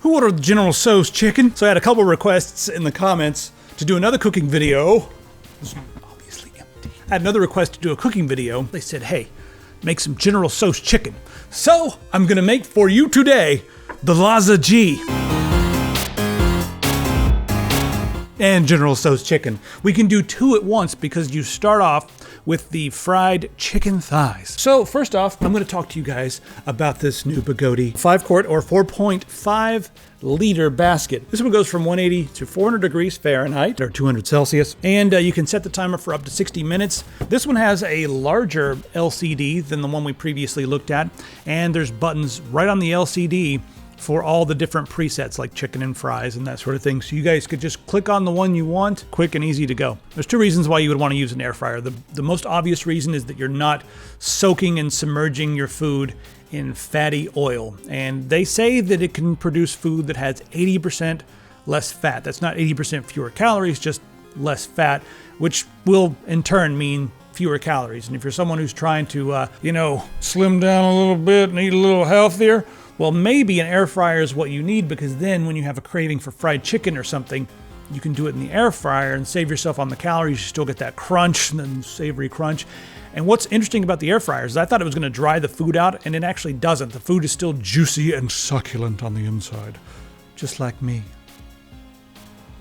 Who ordered General Tso's chicken? So I had a couple requests in the comments to do another cooking video. It's obviously empty. I had another request to do a cooking video. They said, hey, make some General Tso's chicken. So I'm gonna make for you today the Laziji and General Tso's chicken. We can do two at once because you start off with the fried chicken thighs. So first off, I'm gonna talk to you guys about this new Bagotte 5-quart or 4.5 liter basket. This one goes from 180 to 400 degrees Fahrenheit or 200 Celsius. And you can set the timer for up to 60 minutes. This one has a larger LCD than the one we previously looked at. And there's buttons right on the LCD for all the different presets like chicken and fries and that sort of thing. So you guys could just click on the one you want, quick and easy to go. There's two reasons why you would want to use an air fryer. The most obvious reason is that you're not soaking and submerging your food in fatty oil. And they say that it can produce food that has 80% less fat. That's not 80% fewer calories, just less fat, which will in turn mean fewer calories. And if you're someone who's trying to, slim down a little bit and eat a little healthier, well, maybe an air fryer is what you need, because then when you have a craving for fried chicken or something, you can do it in the air fryer and save yourself on the calories. You still get that crunch and then savory crunch. And what's interesting about the air fryer is I thought it was going to dry the food out, and it actually doesn't. The food is still juicy and succulent on the inside, just like me.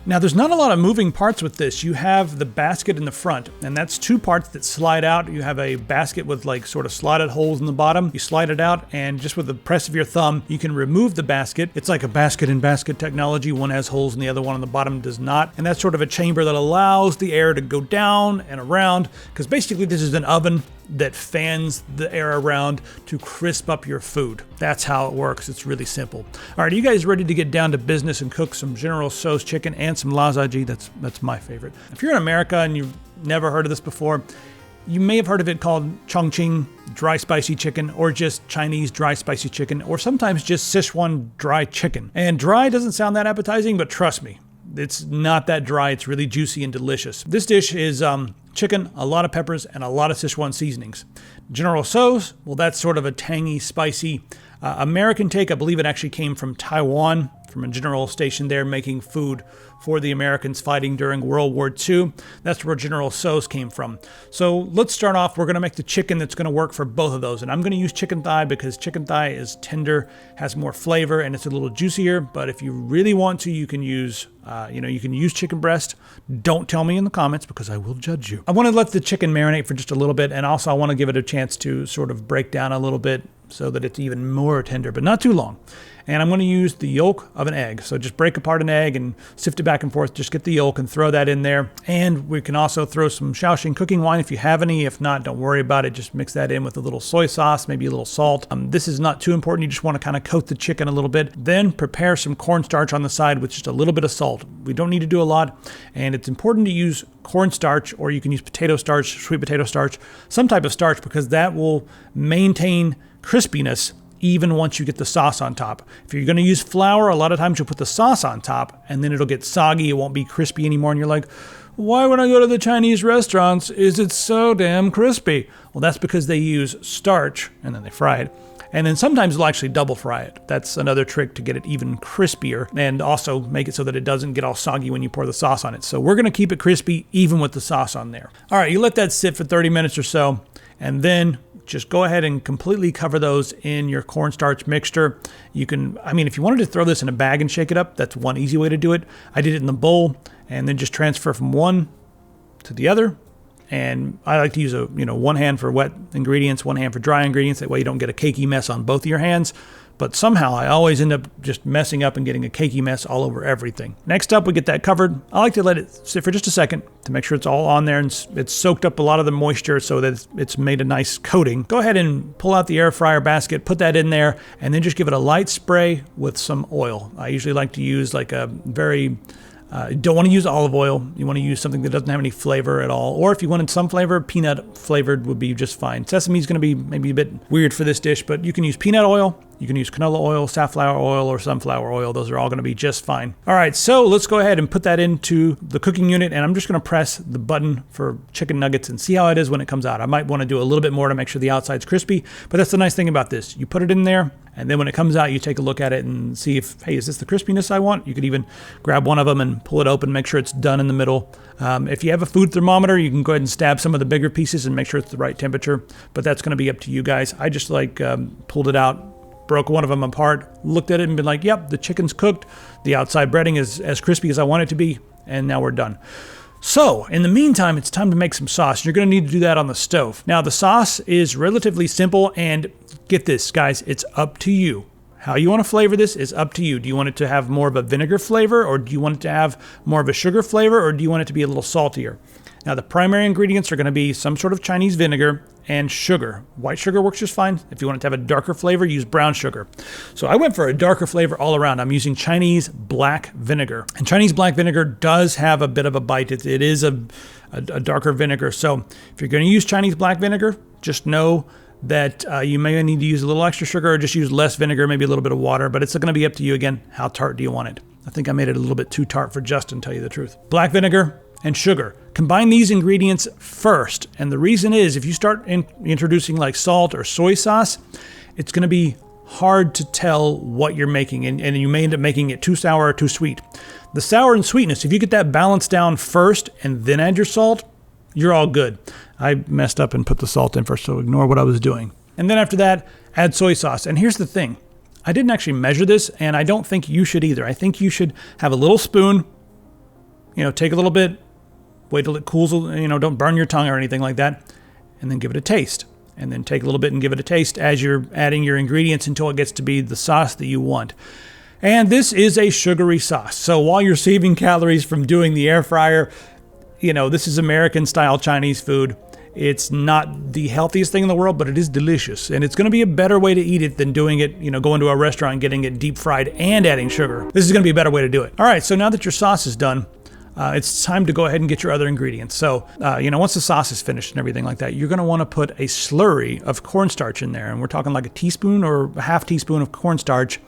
Now, there's not a lot of moving parts with this. You have the basket in the front, and that's two parts that slide out. You have a basket with like sort of slotted holes in the bottom. You slide it out, and just with the press of your thumb, you can remove the basket. It's like a basket-in-basket technology. One has holes and the other one on the bottom does not. And that's sort of a chamber that allows the air to go down and around, because basically this is an oven that fans the air around to crisp up your food. That's how it works. It's really simple. All right, are you guys ready to get down to business and cook some General Tso's chicken and some Laziji? That's my favorite. If you're in America and you've never heard of this before, you may have heard of it called Chongqing dry spicy chicken, or just Chinese dry spicy chicken, or sometimes just Sichuan dry chicken. And dry doesn't sound that appetizing, but trust me, it's not that dry. It's really juicy and delicious. This dish is chicken, a lot of peppers, and a lot of Sichuan seasonings. General Tso's, well, that's sort of a tangy, spicy American take. I believe it actually came from Taiwan, from a general station there making food for the Americans fighting during World War II. That's where General Tso's came from. So let's start off. We're going to make the chicken that's going to work for both of those. And I'm going to use chicken thigh because chicken thigh is tender, has more flavor, and it's a little juicier. But if you really want to, you can use chicken breast. Don't tell me in the comments because I will judge you. I want to let the chicken marinate for just a little bit, and also I want to give it a chance to sort of break down a little bit so that it's even more tender, but not too long. And I'm going to use the yolk of an egg. So just break apart an egg and sift it back and forth. Just get the yolk and throw that in there. And we can also throw some Shaoxing cooking wine if you have any. If not, don't worry about it. Just mix that in with a little soy sauce, maybe a little salt. This is not too important. You just want to kind of coat the chicken a little bit. Then prepare some cornstarch on the side with just a little bit of salt. We don't need to do a lot. And it's important to use cornstarch, or you can use potato starch, sweet potato starch, some type of starch, because that will maintain crispiness even once you get the sauce on top. If you're going to use flour, a lot of times you'll put the sauce on top and then it'll get soggy. It won't be crispy anymore. And you're like, why would I go to the Chinese restaurants? Is it so damn crispy? Well, that's because they use starch and then they fry it. And then sometimes they'll actually double fry it. That's another trick to get it even crispier and also make it so that it doesn't get all soggy when you pour the sauce on it. So we're going to keep it crispy even with the sauce on there. All right, you let that sit for 30 minutes or so, and then just go ahead and completely cover those in your cornstarch mixture. You can, if you wanted to throw this in a bag and shake it up, that's one easy way to do it. I did it in the bowl and then just transfer from one to the other. And I like to use one hand for wet ingredients, one hand for dry ingredients. That way you don't get a cakey mess on both of your hands. But somehow I always end up just messing up and getting a cakey mess all over everything. Next up, we get that covered. I like to let it sit for just a second to make sure it's all on there and it's soaked up a lot of the moisture so that it's made a nice coating. Go ahead and pull out the air fryer basket, put that in there, and then just give it a light spray with some oil. I usually like to use like a very... you don't want to use olive oil. You want to use something that doesn't have any flavor at all. Or if you wanted some flavor, peanut flavored would be just fine. Sesame is going to be maybe a bit weird for this dish, but you can use peanut oil. You can use canola oil, safflower oil, or sunflower oil. Those are all going to be just fine. All right, so let's go ahead and put that into the cooking unit, and I'm just going to press the button for chicken nuggets and see how it is when it comes out. I might want to do a little bit more to make sure the outside's crispy, but that's the nice thing about this. You put it in there, and then when it comes out, you take a look at it and see if, hey, is this the crispiness I want? You could even grab one of them and pull it open, make sure it's done in the middle. If you have a food thermometer, you can go ahead and stab some of the bigger pieces and make sure it's the right temperature, but that's going to be up to you guys. I just pulled it out, broke one of them apart, looked at it and been like, yep, the chicken's cooked. The outside breading is as crispy as I want it to be. And now we're done. So in the meantime, it's time to make some sauce. You're going to need to do that on the stove. Now the sauce is relatively simple, and get this, guys, it's up to you. How you want to flavor this is up to you. Do you want it to have more of a vinegar flavor, or do you want it to have more of a sugar flavor, or do you want it to be a little saltier? Now the primary ingredients are going to be some sort of Chinese vinegar and sugar. White sugar works just fine. If you want it to have a darker flavor, use brown sugar. So I went for a darker flavor all around. I'm using Chinese black vinegar. And Chinese black vinegar does have a bit of a bite. It is a darker vinegar. So if you're going to use Chinese black vinegar, just know that you may need to use a little extra sugar, or just use less vinegar, maybe a little bit of water, but it's going to be up to you again. How tart do you want it? I think I made it a little bit too tart for Justin, to tell you the truth. Black vinegar and sugar. Combine these ingredients first. And the reason is, if you start introducing like salt or soy sauce, it's going to be hard to tell what you're making, and you may end up making it too sour or too sweet. The sour and sweetness, if you get that balance down first and then add your salt, you're all good. I messed up and put the salt in first, so ignore what I was doing. And then after that, add soy sauce. And here's the thing. I didn't actually measure this, and I don't think you should either. I think you should have a little spoon, take a little bit, wait till it cools, don't burn your tongue or anything like that, and then give it a taste. And then take a little bit and give it a taste as you're adding your ingredients until it gets to be the sauce that you want. And this is a sugary sauce. So while you're saving calories from doing the air fryer, this is American-style Chinese food. It's not the healthiest thing in the world, but it is delicious. And it's going to be a better way to eat it than doing it, going to a restaurant and getting it deep fried and adding sugar. This is going to be a better way to do it. All right, so now that your sauce is done, it's time to go ahead and get your other ingredients. So, once the sauce is finished and everything like that, you're going to want to put a slurry of cornstarch in there. And we're talking like a teaspoon or a half teaspoon of cornstarch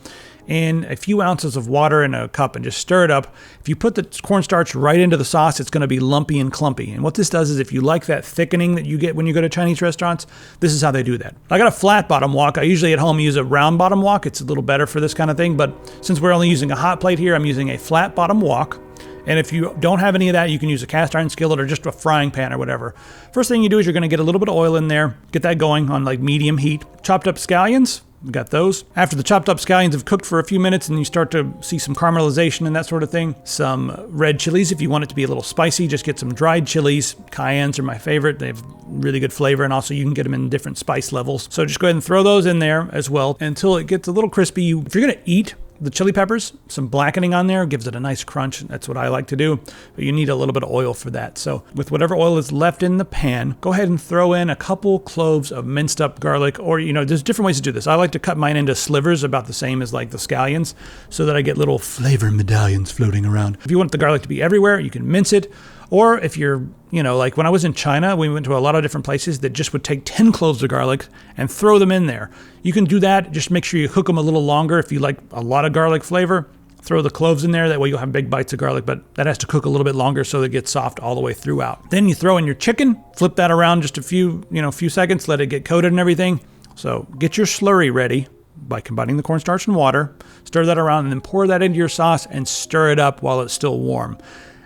in a few ounces of water in a cup, and just stir it up. If you put the cornstarch right into the sauce, it's going to be lumpy and clumpy. And what this does is, if you like that thickening that you get when you go to Chinese restaurants, this is how they do that. I got a flat bottom wok. I usually at home use a round bottom wok. It's a little better for this kind of thing, but since we're only using a hot plate here, I'm using a flat bottom wok. And if you don't have any of that, you can use a cast iron skillet or just a frying pan or whatever. First thing you do is you're going to get a little bit of oil in there, get that going on like medium heat. Chopped up scallions, we got those. After the chopped up scallions have cooked for a few minutes and you start to see some caramelization and that sort of thing, some red chilies. If you want it to be a little spicy, just get some dried chilies. Cayennes are my favorite. They have really good flavor, and also you can get them in different spice levels. So just go ahead and throw those in there as well until it gets a little crispy. If you're going to eat the chili peppers, some blackening on there gives it a nice crunch. That's what I like to do, but you need a little bit of oil for that. So with whatever oil is left in the pan, go ahead and throw in a couple cloves of minced up garlic, or there's different ways to do this. I like to cut mine into slivers, about the same as like the scallions, so that I get little flavor medallions floating around. If you want the garlic to be everywhere, you can mince it. Or if you're, like when I was in China, we went to a lot of different places that just would take 10 cloves of garlic and throw them in there. You can do that. Just make sure you cook them a little longer. If you like a lot of garlic flavor, throw the cloves in there. That way you'll have big bites of garlic, but that has to cook a little bit longer so that it gets soft all the way throughout. Then you throw in your chicken, flip that around just a few seconds, let it get coated and everything. So get your slurry ready by combining the cornstarch and water, stir that around, and then pour that into your sauce and stir it up while it's still warm.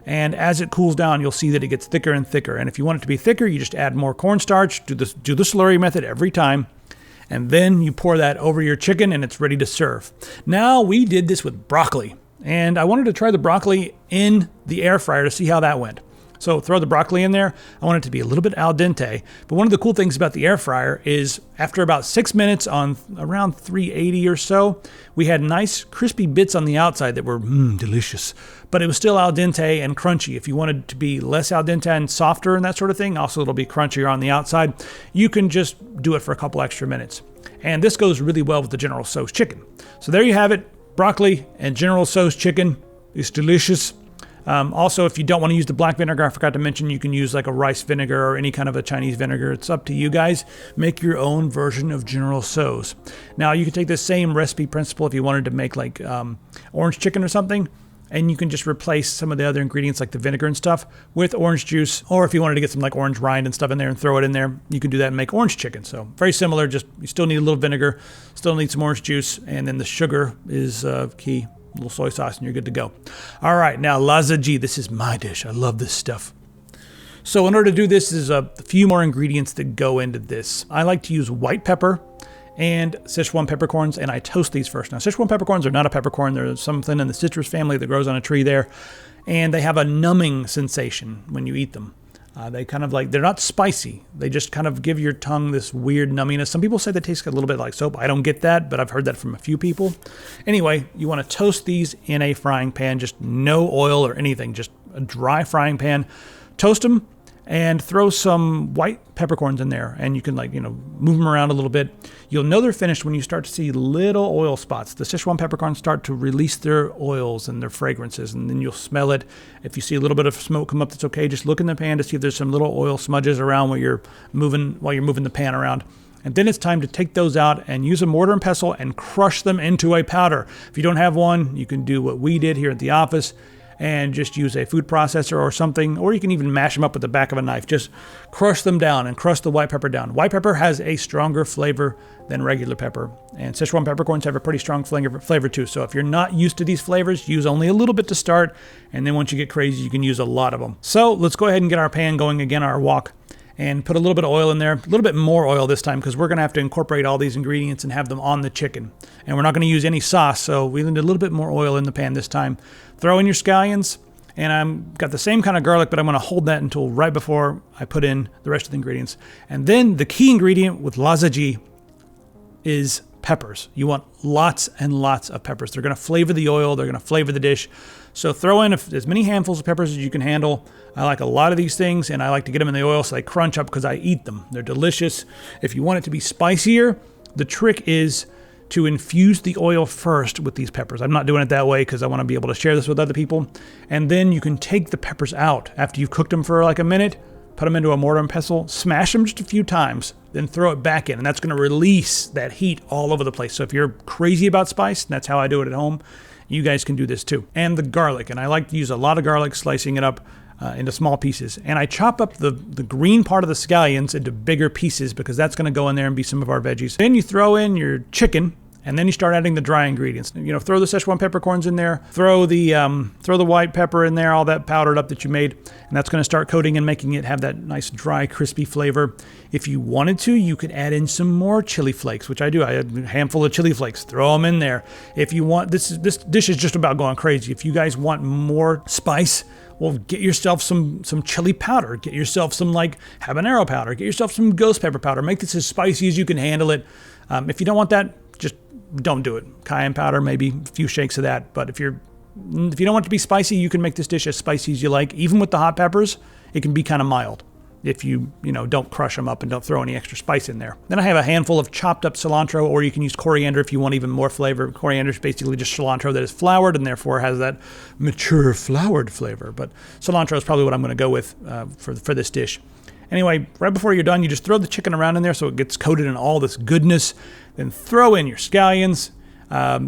And as it cools down, you'll see that it gets thicker and thicker. And if you want it to be thicker, you just add more cornstarch, do the slurry method every time. And then you pour that over your chicken and it's ready to serve. Now, we did this with broccoli. And I wanted to try the broccoli in the air fryer to see how that went. So throw the broccoli in there. I want it to be a little bit al dente. But one of the cool things about the air fryer is after about 6 minutes on around 380 or so, we had nice crispy bits on the outside that were delicious. But it was still al dente and crunchy. If you wanted it to be less al dente and softer and that sort of thing, also it'll be crunchier on the outside, you can just do it for a couple extra minutes. And this goes really well with the General Tso's chicken. So there you have it. Broccoli and General Tso's chicken is delicious. Also, if you don't want to use the black vinegar, I forgot to mention, you can use like a rice vinegar or any kind of a Chinese vinegar. It's up to you guys. Make your own version of General Tso's. Now, you can take the same recipe principle if you wanted to make like orange chicken or something, and you can just replace some of the other ingredients like the vinegar and stuff with orange juice. Or if you wanted to get some like orange rind and stuff in there and throw it in there, you can do that and make orange chicken. So very similar, just you still need a little vinegar, still need some orange juice, and then the sugar is key. A little soy sauce and you're good to go. All right, now Laziji. This is my dish. I love this stuff. So in order to do this, there's a few more ingredients that go into this. I like to use white pepper and Sichuan peppercorns, and I toast these first. Now, Sichuan peppercorns are not a peppercorn. They're something in the citrus family that grows on a tree there, and they have a numbing sensation when you eat them. They kind of like, they're not spicy. They just kind of give your tongue this weird numminess. Some people say they taste a little bit like soap. I don't get that, but I've heard that from a few people. Anyway, you want to toast these in a frying pan, just no oil or anything, just a dry frying pan. Toast them and throw some white peppercorns in there, and you can move them around a little bit. You'll know they're finished when you start to see little oil spots. The Sichuan peppercorns start to release their oils and their fragrances, and then you'll smell it. If you see a little bit of smoke come up, that's okay. Just look in the pan to see if there's some little oil smudges around while you're moving the pan around. And then it's time to take those out and use a mortar and pestle and crush them into a powder. If you don't have one, you can do what we did here at the office and just use a food processor or something, or you can even mash them up with the back of a knife. Just crush them down and crush the white pepper down. White pepper has a stronger flavor than regular pepper, and Sichuan peppercorns have a pretty strong flavor too. So if you're not used to these flavors, use only a little bit to start, and then once you get crazy, you can use a lot of them. So let's go ahead and get our pan going again, our wok, and put a little bit of oil in there, a little bit more oil this time, because we're gonna have to incorporate all these ingredients and have them on the chicken. And we're not gonna use any sauce, so we need a little bit more oil in the pan this time. Throw in your scallions, and I've got the same kind of garlic, but I'm gonna hold that until right before I put in the rest of the ingredients. And then the key ingredient with Laziji is peppers. You want lots and lots of peppers. They're gonna flavor the oil, they're gonna flavor the dish. So throw in as many handfuls of peppers as you can handle. I like a lot of these things, and I like to get them in the oil so they crunch up because I eat them. They're delicious. If you want it to be spicier, the trick is to infuse the oil first with these peppers. I'm not doing it that way because I want to be able to share this with other people. And then you can take the peppers out after you've cooked them for like a minute, put them into a mortar and pestle, smash them just a few times, then throw it back in, and that's going to release that heat all over the place. So if you're crazy about spice, and that's how I do it at home, you guys can do this too. And the garlic, and I like to use a lot of garlic, slicing it up into small pieces. And I chop up the green part of the scallions into bigger pieces because that's going to go in there and be some of our veggies. Then you throw in your chicken, and then you start adding the dry ingredients. Throw the Sichuan peppercorns in there, throw the white pepper in there, all that powdered up that you made, and that's going to start coating and making it have that nice dry, crispy flavor. If you wanted to, you could add in some more chili flakes, which I do. I add a handful of chili flakes, throw them in there. If you want, this dish is just about going crazy. If you guys want more spice, well, get yourself some chili powder. Get yourself some habanero powder. Get yourself some ghost pepper powder. Make this as spicy as you can handle it. If you don't want that, just don't do it. Cayenne powder, maybe a few shakes of that. But if you don't want it to be spicy, you can make this dish as spicy as you like. Even with the hot peppers, it can be kind of mild if you don't crush them up and don't throw any extra spice in there. Then I have a handful of chopped up cilantro, or you can use coriander if you want even more flavor. Coriander is basically just cilantro that is floured and therefore has that mature floured flavor. But cilantro is probably what I'm going to go with for this dish. Anyway, right before you're done, you just throw the chicken around in there so it gets coated in all this goodness. Then throw in your scallions.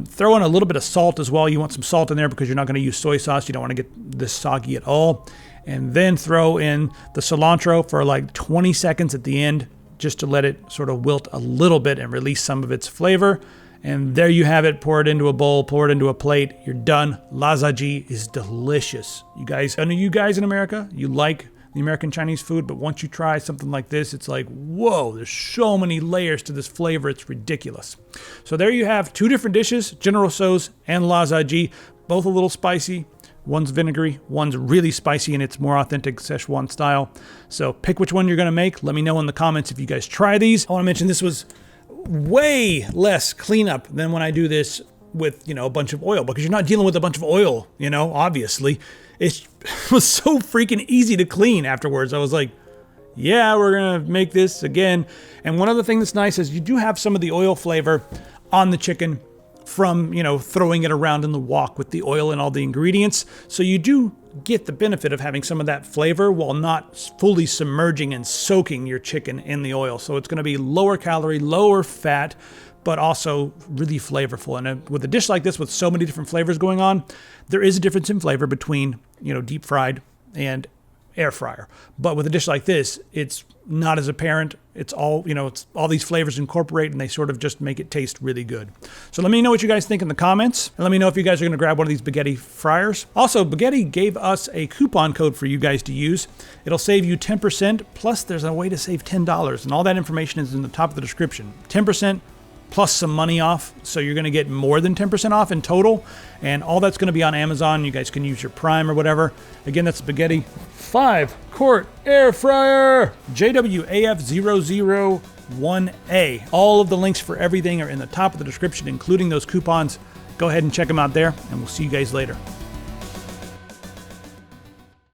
Throw in a little bit of salt as well. You want some salt in there because you're not going to use soy sauce. You don't want to get this soggy at all. And then throw in the cilantro for 20 seconds at the end, just to let it sort of wilt a little bit and release some of its flavor. And there you have it. Pour it into a bowl, pour it into a plate. You're done. Laziji is delicious. I know you guys in America, you like the American Chinese food, but once you try something like this, it's like, whoa, there's so many layers to this flavor, it's ridiculous. So there you have two different dishes, General Tso's and Laziji, both a little spicy. One's vinegary, one's really spicy, and it's more authentic Sichuan style. So pick which one you're going to make. Let me know in the comments if you guys try these. I want to mention this was way less cleanup than when I do this with, a bunch of oil, because you're not dealing with a bunch of oil, obviously. It was so freaking easy to clean afterwards. I was like, yeah, we're going to make this again. And one other thing that's nice is you do have some of the oil flavor on the chicken from, throwing it around in the wok with the oil and all the ingredients. So you do get the benefit of having some of that flavor while not fully submerging and soaking your chicken in the oil. So it's going to be lower calorie, lower fat, but also really flavorful. And with a dish like this with so many different flavors going on, there is a difference in flavor between, deep fried and air fryer. But with a dish like this, it's not as apparent. It's all, it's all these flavors incorporate and they sort of just make it taste really good. So let me know what you guys think in the comments. And let me know if you guys are going to grab one of these Bagotte fryers. Also, Bagotte gave us a coupon code for you guys to use. It'll save you 10%, plus there's a way to save $10. And all that information is in the top of the description. 10% plus some money off, so you're going to get more than 10% off in total, and all that's going to be on Amazon. You guys can use your Prime or whatever. Again, that's Bagotte 5-quart air fryer, JWAF001A. All of the links for everything are in the top of the description, including those coupons. Go ahead and check them out there, and we'll see you guys later.